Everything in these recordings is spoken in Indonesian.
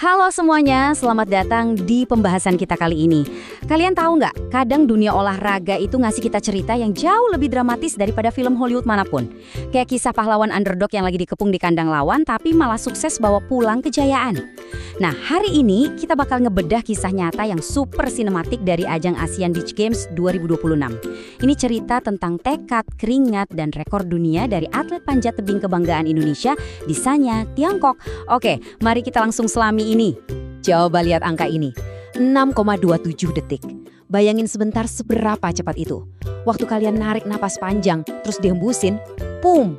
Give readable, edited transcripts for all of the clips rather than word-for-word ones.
Halo semuanya, selamat datang di pembahasan kita kali ini. Kalian tahu nggak, kadang dunia olahraga itu ngasih kita cerita yang jauh lebih dramatis daripada film Hollywood manapun. Kayak kisah pahlawan underdog yang lagi dikepung di kandang lawan tapi malah sukses bawa pulang kejayaan. Nah, hari ini kita bakal ngebedah kisah nyata yang super sinematik dari ajang Asian Beach Games 2026. Ini cerita tentang tekad, keringat, dan rekor dunia dari atlet panjat tebing kebanggaan Indonesia di Sanya, Tiongkok. Oke, mari kita langsung selami ini. Coba lihat angka ini, 6,27 detik. Bayangin sebentar seberapa cepat itu. Waktu kalian narik napas panjang, terus dihembusin, pum!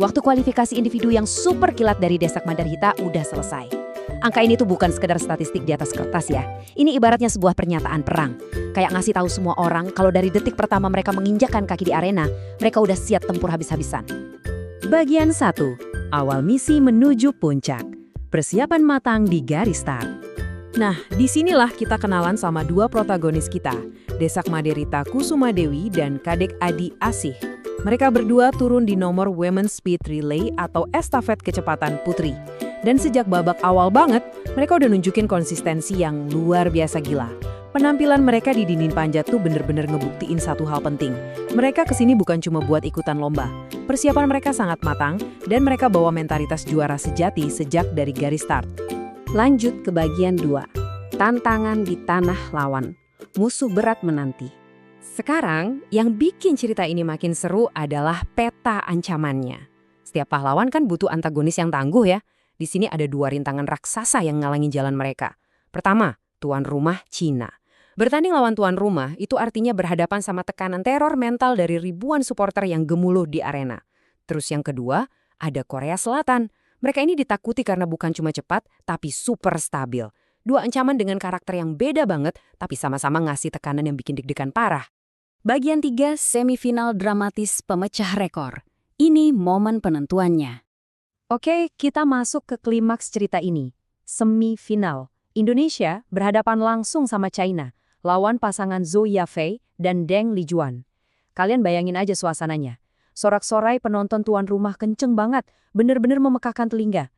Waktu kualifikasi individu yang super kilat dari Desak Mandarhita udah selesai. Angka ini tuh bukan sekedar statistik di atas kertas ya. Ini ibaratnya sebuah pernyataan perang. Kayak ngasih tahu semua orang kalau dari detik pertama mereka menginjakkan kaki di arena, mereka udah siap tempur habis-habisan. Bagian 1. Awal misi menuju puncak. Persiapan matang di garis start. Nah, disinilah kita kenalan sama dua protagonis kita, Desak Mandarhita Kusumadewi dan Kadek Adi Asih. Mereka berdua turun di nomor Women's Speed Relay atau estafet kecepatan putri. Dan sejak babak awal banget, mereka udah nunjukin konsistensi yang luar biasa gila. Penampilan mereka di dinding panjat tuh bener-bener ngebuktiin satu hal penting. Mereka kesini bukan cuma buat ikutan lomba. Persiapan mereka sangat matang, dan mereka bawa mentalitas juara sejati sejak dari garis start. Lanjut ke bagian 2. Tantangan di tanah lawan. Musuh berat menanti. Sekarang, yang bikin cerita ini makin seru adalah peta ancamannya. Setiap pahlawan kan butuh antagonis yang tangguh ya. Di sini ada dua rintangan raksasa yang ngalangin jalan mereka. Pertama, tuan rumah Cina. Bertanding lawan tuan rumah itu artinya berhadapan sama tekanan teror mental dari ribuan supporter yang gemuruh di arena. Terus yang kedua, ada Korea Selatan. Mereka ini ditakuti karena bukan cuma cepat, tapi super stabil. Dua ancaman dengan karakter yang beda banget, tapi sama-sama ngasih tekanan yang bikin deg-degan parah. Bagian 3, semifinal dramatis pemecah rekor. Ini momen penentuannya. Oke, kita masuk ke klimaks cerita ini. Semifinal. Indonesia berhadapan langsung sama China, lawan pasangan Zhou Yafei dan Deng Lijuan. Kalian bayangin aja suasananya. Sorak-sorai penonton tuan rumah kenceng banget, bener-bener memekakkan telinga.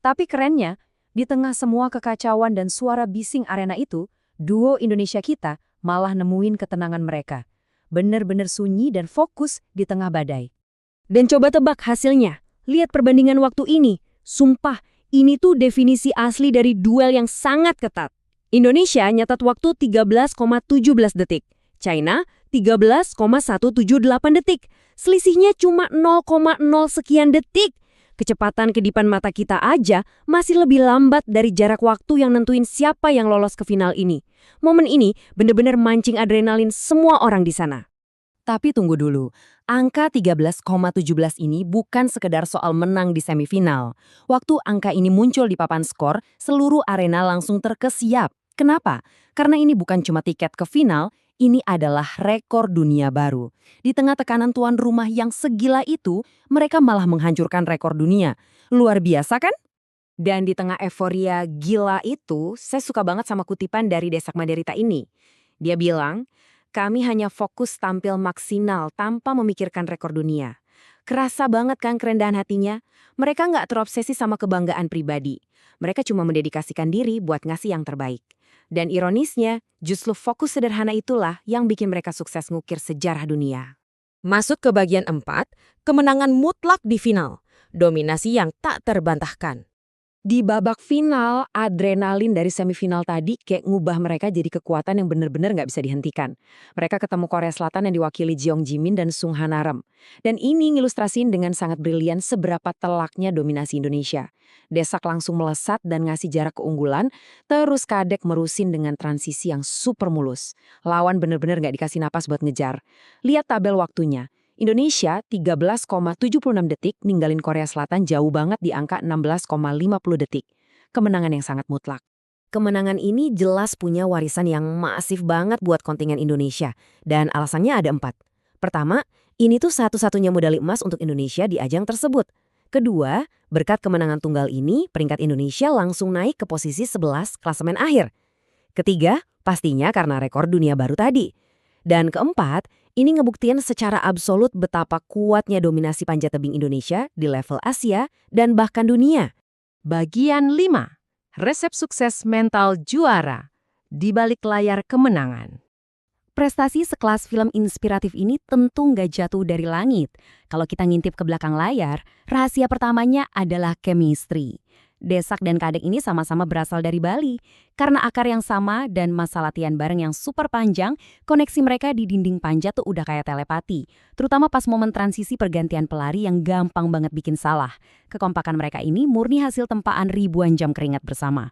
Tapi kerennya, di tengah semua kekacauan dan suara bising arena itu, duo Indonesia kita malah nemuin ketenangan mereka. Bener-bener sunyi dan fokus di tengah badai. Dan coba tebak hasilnya. Lihat perbandingan waktu ini. Sumpah, ini tuh definisi asli dari duel yang sangat ketat. Indonesia nyatat waktu 13,17 detik. China 13,178 detik. Selisihnya cuma 0,0 sekian detik. Kecepatan kedipan mata kita aja masih lebih lambat dari jarak waktu yang nentuin siapa yang lolos ke final ini. Momen ini benar-benar mancing adrenalin semua orang di sana. Tapi tunggu dulu, angka 13,17 ini bukan sekedar soal menang di semifinal. Waktu angka ini muncul di papan skor, seluruh arena langsung terkesiap. Kenapa? Karena ini bukan cuma tiket ke final, ini adalah rekor dunia baru. Di tengah tekanan tuan rumah yang segila itu, mereka malah menghancurkan rekor dunia. Luar biasa kan? Dan di tengah euforia gila itu, saya suka banget sama kutipan dari Desak Mandarhita ini. Dia bilang, kami hanya fokus tampil maksimal tanpa memikirkan rekor dunia. Kerasa banget kan kerendahan hatinya? Mereka nggak terobsesi sama kebanggaan pribadi. Mereka cuma mendedikasikan diri buat ngasih yang terbaik. Dan ironisnya, justru fokus sederhana itulah yang bikin mereka sukses ngukir sejarah dunia. Masuk ke bagian 4, kemenangan mutlak di final. Dominasi yang tak terbantahkan. Di babak final, adrenalin dari semifinal tadi kayak ngubah mereka jadi kekuatan yang benar-benar nggak bisa dihentikan. Mereka ketemu Korea Selatan yang diwakili Jeong Jimin dan Sung Hanarem. Dan ini ngilustrasiin dengan sangat brilian seberapa telaknya dominasi Indonesia. Desak langsung melesat dan ngasih jarak keunggulan, terus Kadek merusin dengan transisi yang super mulus. Lawan benar-benar nggak dikasih napas buat ngejar. Lihat tabel waktunya. Indonesia 13,76 detik ninggalin Korea Selatan jauh banget di angka 16,50 detik. Kemenangan yang sangat mutlak. Kemenangan ini jelas punya warisan yang masif banget buat kontingen Indonesia. Dan alasannya ada 4. Pertama, ini tuh satu-satunya medali emas untuk Indonesia di ajang tersebut. Kedua, berkat kemenangan tunggal ini, peringkat Indonesia langsung naik ke posisi 11 klasemen akhir. Ketiga, pastinya karena rekor dunia baru tadi. Dan keempat, ini ngebuktiin secara absolut betapa kuatnya dominasi panjat tebing Indonesia di level Asia dan bahkan dunia. Bagian 5. resep sukses mental juara di balik layar kemenangan. Prestasi sekelas film inspiratif ini tentu nggak jatuh dari langit. Kalau kita ngintip ke belakang layar, rahasia pertamanya adalah chemistry. Desak dan Kadek ini sama-sama berasal dari Bali. Karena akar yang sama dan masa latihan bareng yang super panjang, koneksi mereka di dinding panjat tuh udah kayak telepati. Terutama pas momen transisi pergantian pelari yang gampang banget bikin salah. Kekompakan mereka ini murni hasil tempaan ribuan jam keringat bersama.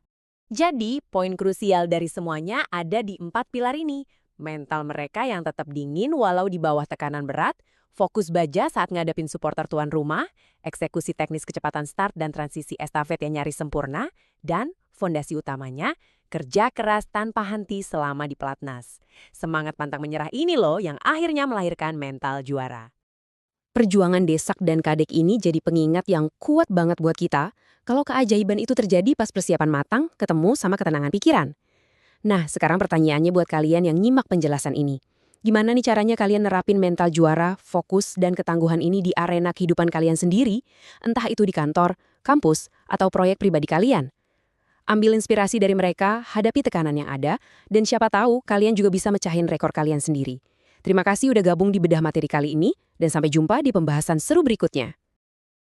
Jadi, poin krusial dari semuanya ada di 4 pilar ini. Mental mereka yang tetap dingin walau di bawah tekanan berat, fokus baja saat ngadepin supporter tuan rumah, eksekusi teknis kecepatan start dan transisi estafet yang nyaris sempurna, dan fondasi utamanya, kerja keras tanpa henti selama di pelatnas. Semangat pantang menyerah ini loh yang akhirnya melahirkan mental juara. Perjuangan Desak dan Kadek ini jadi pengingat yang kuat banget buat kita kalau keajaiban itu terjadi pas persiapan matang, ketemu sama ketenangan pikiran. Nah, sekarang pertanyaannya buat kalian yang nyimak penjelasan ini. Gimana nih caranya kalian nerapin mental juara, fokus, dan ketangguhan ini di arena kehidupan kalian sendiri, entah itu di kantor, kampus, atau proyek pribadi kalian? Ambil inspirasi dari mereka, hadapi tekanan yang ada, dan siapa tahu kalian juga bisa mecahin rekor kalian sendiri. Terima kasih udah gabung di Bedah Materi kali ini, dan sampai jumpa di pembahasan seru berikutnya.